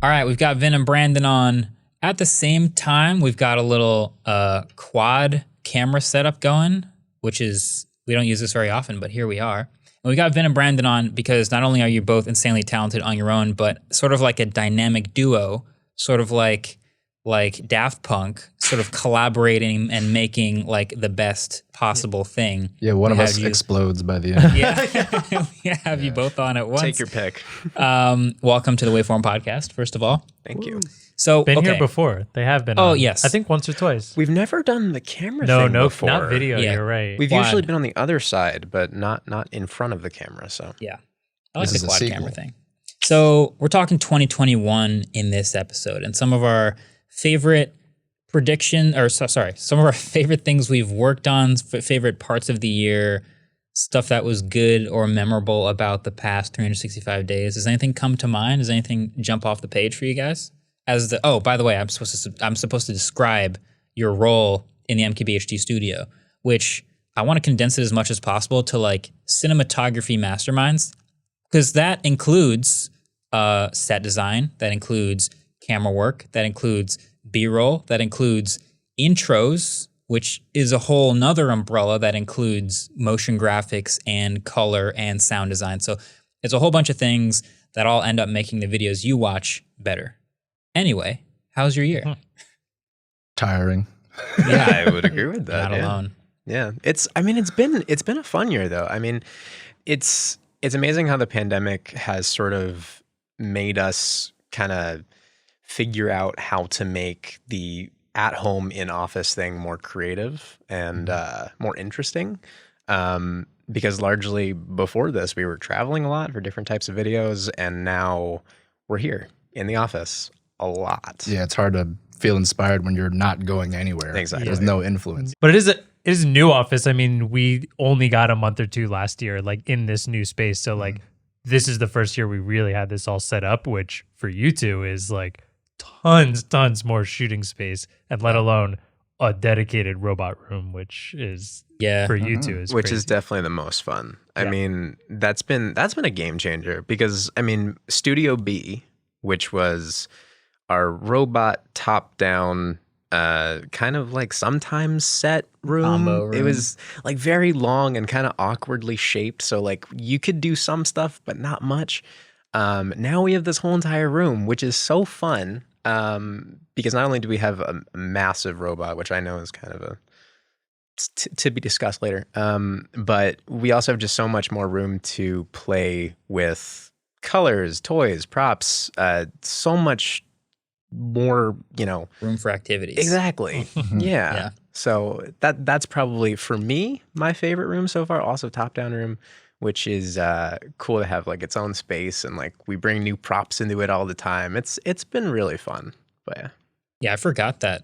All right, we've got Vinh and Brandon on. At the same time, we've got a little quad camera setup going, which is, we don't use this very often, but here we are. And we got Vinh and Brandon on because not only are you both insanely talented on your own, but sort of like a dynamic duo, sort of like Daft Punk, sort of collaborating and making like the best possible thing. Yeah, one of us explodes by the end. Yeah, we have you both on at once. Take your pick. Welcome to the Waveform podcast, first of all. Thank you. So Been here before. They have been. Oh, on. yes. I think once or twice. We've never done the camera thing before. Not video. Yeah. You're right. We've Quad. usually been on the other side, but not in front of the camera. So Yeah. I like This the is a quad sequel. camera thing. So we're talking 2021 in this episode, and some of our favorite some of our favorite things we've worked on, favorite parts of the year, stuff that was good or memorable about the past 365 days. Does anything come to mind? Does anything jump off the page for you guys? By the way, I'm supposed to describe your role in the MKBHD studio, which I want to condense it as much as possible to like cinematography masterminds, because that includes set design, that includes camera work, that includes B-roll, that includes intros, which is a whole nother umbrella that includes motion graphics and color and sound design. So it's a whole bunch of things that all end up making the videos you watch better. Anyway, how's your year? Tiring. yeah, I would agree with that. Not alone. Yeah, it's been a fun year though. I mean, it's amazing how the pandemic has sort of made us kind of figure out how to make the at-home in-office thing more creative and more interesting. Because largely before this, we were traveling a lot for different types of videos, and now we're here in the office a lot. Yeah, it's hard to feel inspired when you're not going anywhere. Exactly. There's no influence. But it is a new office. I mean, we only got a month or two last year, like in this new space. So like, this is the first year we really had this all set up, which for you two is like tons more shooting space, and let alone a dedicated robot room, which is for you two is which crazy. is definitely the most fun. I Yeah. mean, that's been a game changer, because I mean, Studio B, which was our robot top down kind of like sometimes set room. Combo room. It was like very long and kind of awkwardly shaped, so like you could do some stuff but not much. Now we have this whole entire room, which is so fun, because not only do we have a massive robot, which I know is kind of to be discussed later, but we also have just so much more room to play with colors, toys, props, so much more, Room for activities. Exactly. Yeah. Yeah. So that's probably for me my favorite room so far. Also top-down room, which is cool to have like its own space, and like we bring new props into it all the time. It's been really fun. But yeah. Yeah, I forgot that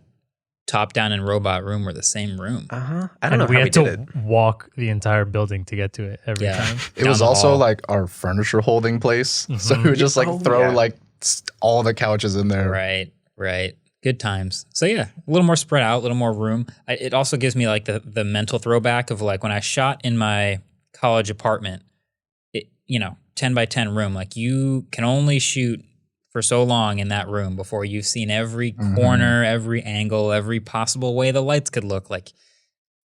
top down and robot room were the same room. I don't know we how we had did to it. walk the entire building to get to it every time. It was also like our furniture holding place. So we would just like throw like all the couches in there. Right. Good times. So yeah, a little more spread out, a little more room. It also gives me like the mental throwback of like when I shot in my college apartment, 10 by 10 room, like you can only shoot for so long in that room before you've seen every corner, every angle, every possible way the lights could look. Like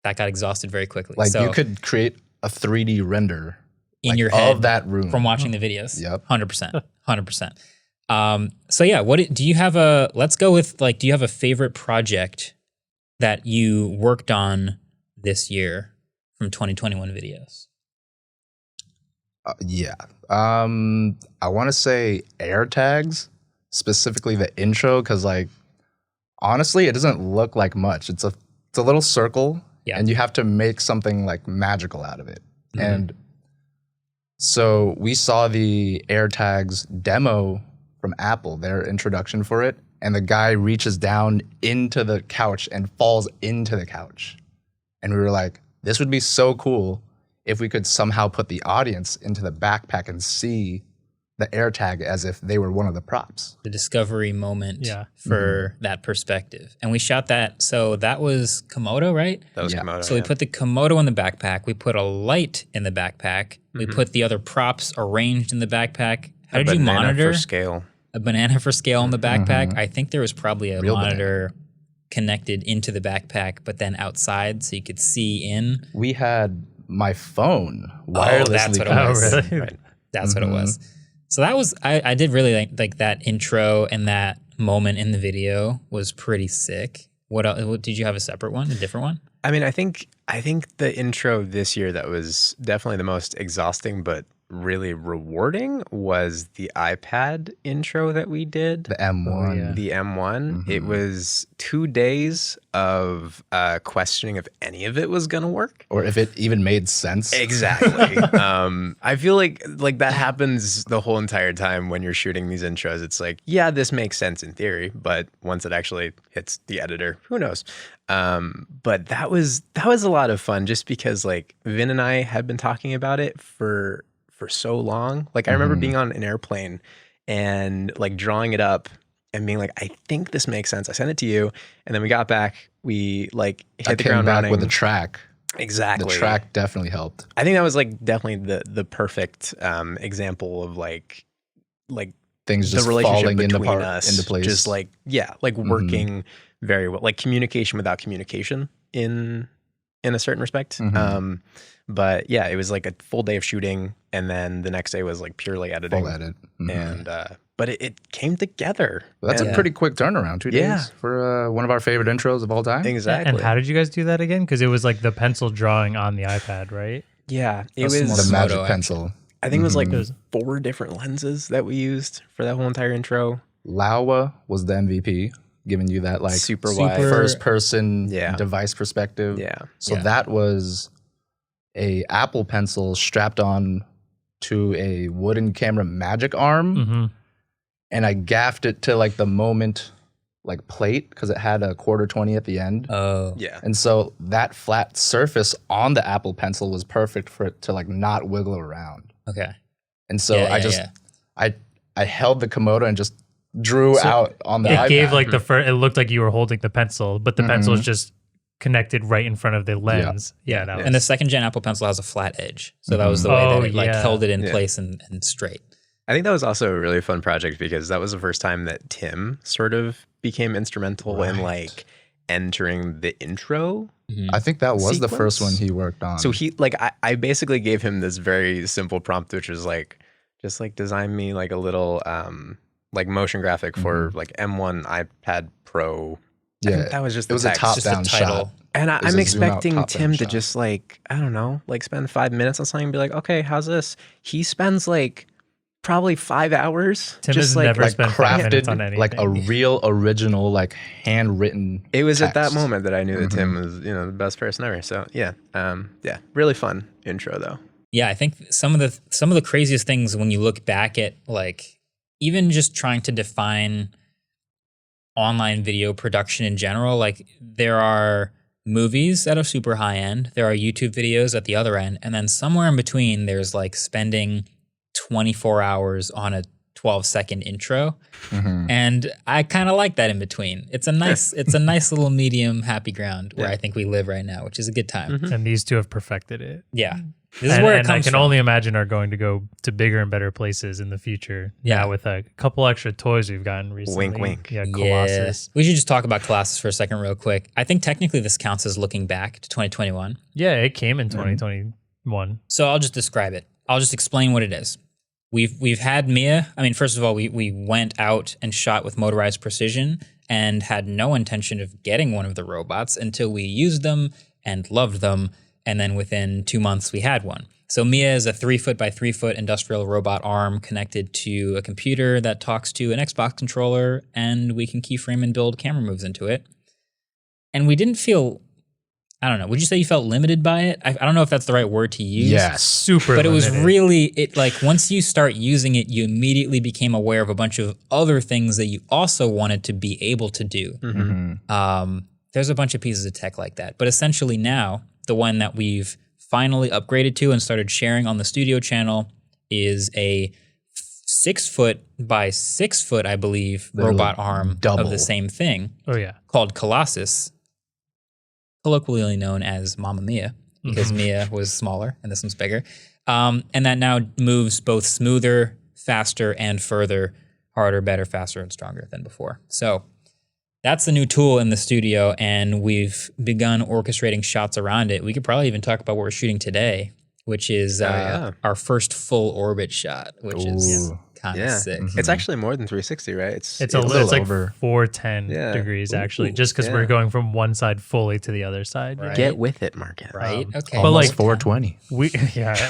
that got exhausted very quickly. Like so, you could create a 3D render in like, your head of that room from watching the videos. Yep. 100%. So yeah, do you have let's go with like, do you have a favorite project that you worked on this year from 2021 videos? Yeah. I want to say air tags, specifically the intro, because like honestly, it doesn't look like much. It's a little circle, and you have to make something like magical out of it. And so we saw the air tags demo from Apple, their introduction for it, and the guy reaches down into the couch and falls into the couch. And we were like, this would be so cool if we could somehow put the audience into the backpack and see the AirTag as if they were one of the props. The discovery moment for that perspective. And we shot that, so that was Komodo, right? That was Komodo. So we put the Komodo in the backpack, we put a light in the backpack, we put the other props arranged in the backpack. How did you monitor for scale? a banana for scale in the backpack? I think there was probably a Real monitor connected into the backpack, but then outside so you could see in. We had my phone wirelessly. That's what it was. Oh, really? Right. That's what it was. So that was, I did really like that intro and that moment in the video was pretty sick. What else, did you have a separate one, a different one? I mean, I think the intro this year that was definitely the most exhausting, but really rewarding was the iPad intro that we did. The M1. yeah. The M1. It was 2 days of questioning if any of it was going to work. Or if it even made sense. Exactly. I feel like that happens the whole entire time when you're shooting these intros. It's like, yeah, this makes sense in theory, but once it actually hits the editor, who knows? But that was a lot of fun just because like Vinh and I had been talking about it for so long. Like I remember being on an airplane and like drawing it up and being like, I think this makes sense. I sent it to you. And then we got back, we like hit the ground running. with the track. Exactly. The track definitely helped. I think that was like definitely the perfect example of like Things the just relationship falling between us, into place. just like working very well, like communication without communication in a certain respect. But yeah, it was like a full day of shooting, and then the next day was like purely editing. Full edit. And but it came together. Well, that's a pretty quick turnaround. 2 days for one of our favorite intros of all time. Exactly. And how did you guys do that again? Because it was like the pencil drawing on the iPad, right? Yeah, it That's was The magic Moto pencil. I think it was like 4 different lenses that we used for that whole entire intro. Laowa was the MVP, giving you that like Super wide. first person Yeah. device perspective. Yeah. So Yeah. that was a Apple Pencil strapped on to a wooden camera magic arm, and I gaffed it to like the moment like plate because it had a 1/4-20 at the end. Oh. Yeah. And so that flat surface on the Apple Pencil was perfect for it to like not wiggle around. Okay. And so Yeah, I yeah, just yeah. I held the Komodo and just drew out on the It iPad. gave like the first, it looked like you were holding the pencil, but the pencil is just connected right in front of the lens. Yeah. That And the second gen Apple Pencil has a flat edge. So that was the way that it like held it in place and straight. I think that was also a really fun project because that was the first time that Tim sort of became instrumental in like entering the intro. I think that was the first sequence. one he worked on. So he like I basically gave him this very simple prompt, which was like just like design me like a little like motion graphic for like M1 iPad Pro. I think that was just it was a text. top Just the down title. shot. And It was I'm a zoom out, expecting top-down Tim to shot. just like, I don't know, like spend 5 minutes on something and be like, okay, how's this? He spends like probably 5 hours. Tim just has like, never Like spent 5 minutes on crafted anything. like a real original like handwritten. it was at that text. moment that I knew that Tim was, you know, the best person ever. So yeah. Really fun intro though. Yeah, I think some of the craziest things when you look back at like even just trying to define online video production in general, like there are movies at a super high end, there are YouTube videos at the other end, and then somewhere in between there's like spending 24 hours on a 12-second intro. And I kind of like that in between. It's a nice little medium happy ground where I think we live right now, which is a good time. and these two have perfected it. Yeah. This is where it and comes I can from. only imagine are going to go to bigger and better places in the future. Yeah. With a couple extra toys we've gotten recently. Wink, wink. Yeah, Yeah. Colossus. We should just talk about Colossus for a second real quick. I think technically this counts as looking back to 2021. Yeah, it came in 2021. So I'll just describe it. I'll just explain what it is. We've had Mia. I mean, first of all, we went out and shot with motorized precision and had no intention of getting one of the robots until we used them and loved them. And then within 2 months, we had one. So Mia is a 3-foot by 3-foot industrial robot arm connected to a computer that talks to an Xbox controller, and we can keyframe and build camera moves into it. And we didn't feel, I don't know, would you say you felt limited by it? I don't know if that's the right word to use. Yes. Super But it was limited. really, it like once you start using it, you immediately became aware of a bunch of other things that you also wanted to be able to do. There's a bunch of pieces of tech like that. But essentially now, the one that we've finally upgraded to and started sharing on the studio channel is a 6-foot by 6-foot, I believe, robot arm double. of the same thing Oh, yeah. called Colossus, colloquially known as Mamma Mia, because Mia was smaller and this one's bigger. And that now moves both smoother, faster and further, harder, better, faster, and stronger than before. So that's the new tool in the studio, and we've begun orchestrating shots around it. We could probably even talk about what we're shooting today, which is our first full orbit shot, which is kind of sick. It's actually more than 360, right? It's like over 410 degrees actually, just because we're going from one side fully to the other side. Right. Get with it, Marques. Right? Okay. Almost But like 420.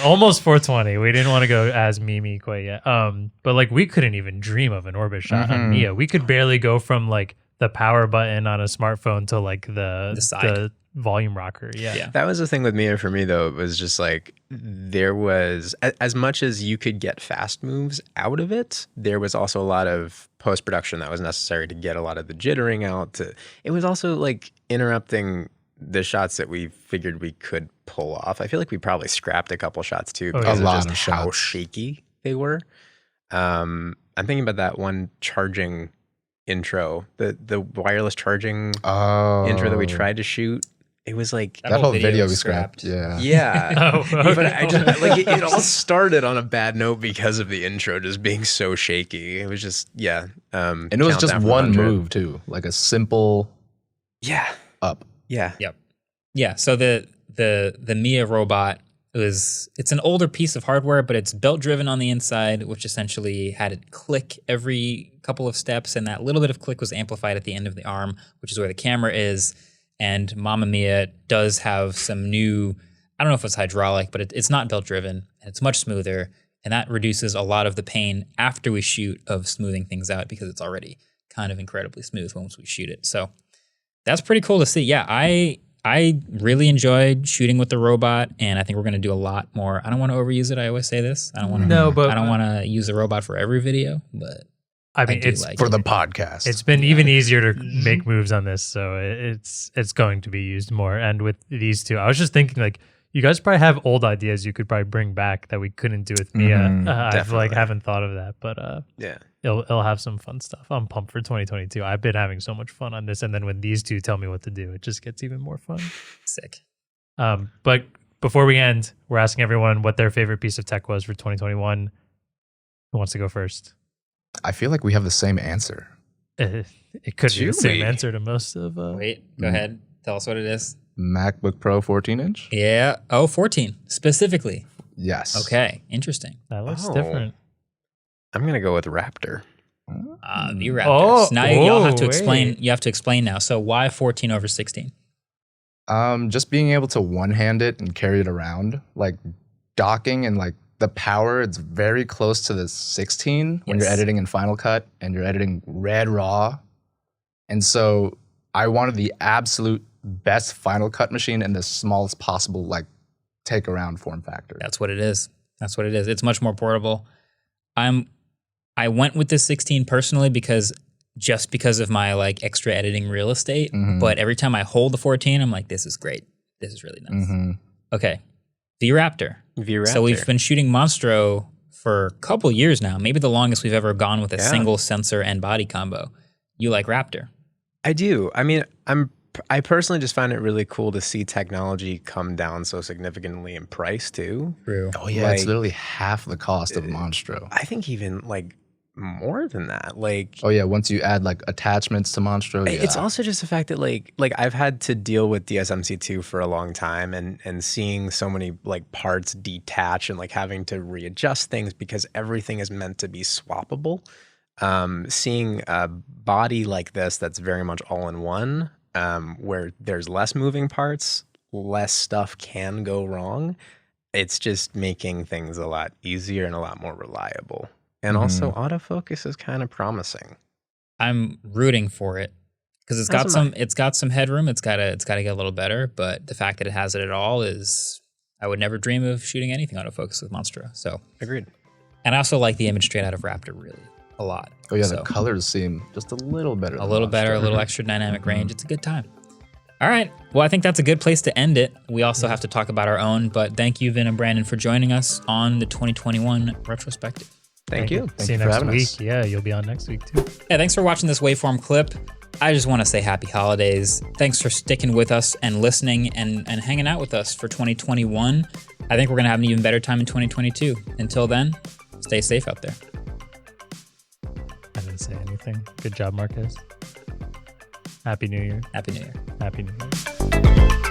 Almost 420. We didn't want to go as memey quite yet. But like we couldn't even dream of an orbit shot on Mia. We could barely go from like the power button on a smartphone to like the volume rocker. Yeah. That was the thing with Mia for me, though. It was just like there was, as much as you could get fast moves out of it, there was also a lot of post-production that was necessary to get a lot of the jittering out. It was also like interrupting the shots that we figured we could pull off. I feel like we probably scrapped a couple shots too because of just how shaky they were. I'm thinking about that one charging intro, the wireless charging intro that we tried to shoot. It was like that whole video we scrapped. Yeah. But I just like it all started on a bad note because of the intro just being so shaky. It was just and it was just one move too, like a simple up. Yeah. So the Mia robot it's an older piece of hardware, but it's belt driven on the inside, which essentially had it click every couple of steps, and that little bit of click was amplified at the end of the arm, which is where the camera is. And Mamma Mia does have some new, I don't know if it's hydraulic, but it's not belt driven, and it's much smoother, and that reduces a lot of the pain after we shoot of smoothing things out because it's already kind of incredibly smooth once we shoot it. So that's pretty cool to see. Yeah, I really enjoyed shooting with the robot, and I think we're going to do a lot more. I don't want to overuse it. I always say this. I don't want to use the robot for every video, but I mean, it's like for the podcast. It's been even easier to make moves on this, so it's going to be used more. And with these two, I was just thinking, like, you guys probably have old ideas you could probably bring back that we couldn't do with Mia. I've like haven't thought of that, but it'll have some fun stuff. I'm pumped for 2022. I've been having so much fun on this, and then when these two tell me what to do, it just gets even more fun. Sick. But before we end, we're asking everyone what their favorite piece of tech was for 2021. Who wants to go first? I feel like we have the same answer. It could be the same answer to most of. Wait, go ahead. Tell us what it is. MacBook Pro 14-inch? Yeah. Oh, 14 specifically. Yes. Okay. Interesting. That looks different. I'm going to go with Raptor. The Raptors. Now y'all have to explain. You have to explain now. So why 14 over 16? Just being able to one-hand it and carry it around, like docking and like the power, it's very close to the 16 when you're editing in Final Cut and you're editing Red Raw. And so I wanted the absolute best Final Cut machine in the smallest possible like take around form factor. That's what it is. It's much more portable. I went with the 16 personally because of my like extra editing real estate. But every time I hold the 14, I'm like, this is great. This is really nice. Okay. V-Raptor. So we've been shooting Monstro for a couple years now, maybe the longest we've ever gone with a single sensor and body combo. You like Raptor? I do. I mean, I personally just find it really cool to see technology come down so significantly in price too. True. Oh yeah, it's literally half the cost of Monstro. I think even like more than that. Like, oh yeah, once you add like attachments to Monstro, it's also just the fact that like I've had to deal with DSMC2 for a long time, and seeing so many like parts detach and like having to readjust things because everything is meant to be swappable. Seeing a body like this that's very much all in one, where there's less moving parts, less stuff can go wrong. It's just making things a lot easier and a lot more reliable. And also autofocus is kind of promising. I'm rooting for it because it's got some headroom. It's got to get a little better, but the fact that it has it at all is, I would never dream of shooting anything autofocus with Monstro. So agreed. And I also like the image straight out of Raptor really a lot. Oh yeah, the colors seem just a little better. A little better, a little extra dynamic range. It's a good time. All right. Well, I think that's a good place to end it. We also have to talk about our own, but thank you, Vinh and Brandon, for joining us on the 2021 retrospective. Thank you. See you next week. Yeah, you'll be on next week too. Yeah, thanks for watching this Waveform clip. I just want to say happy holidays. Thanks for sticking with us and listening and hanging out with us for 2021. I think we're going to have an even better time in 2022. Until then, stay safe out there. say anything. Good job, Marques. Happy New Year. Happy New Year. Happy New Year.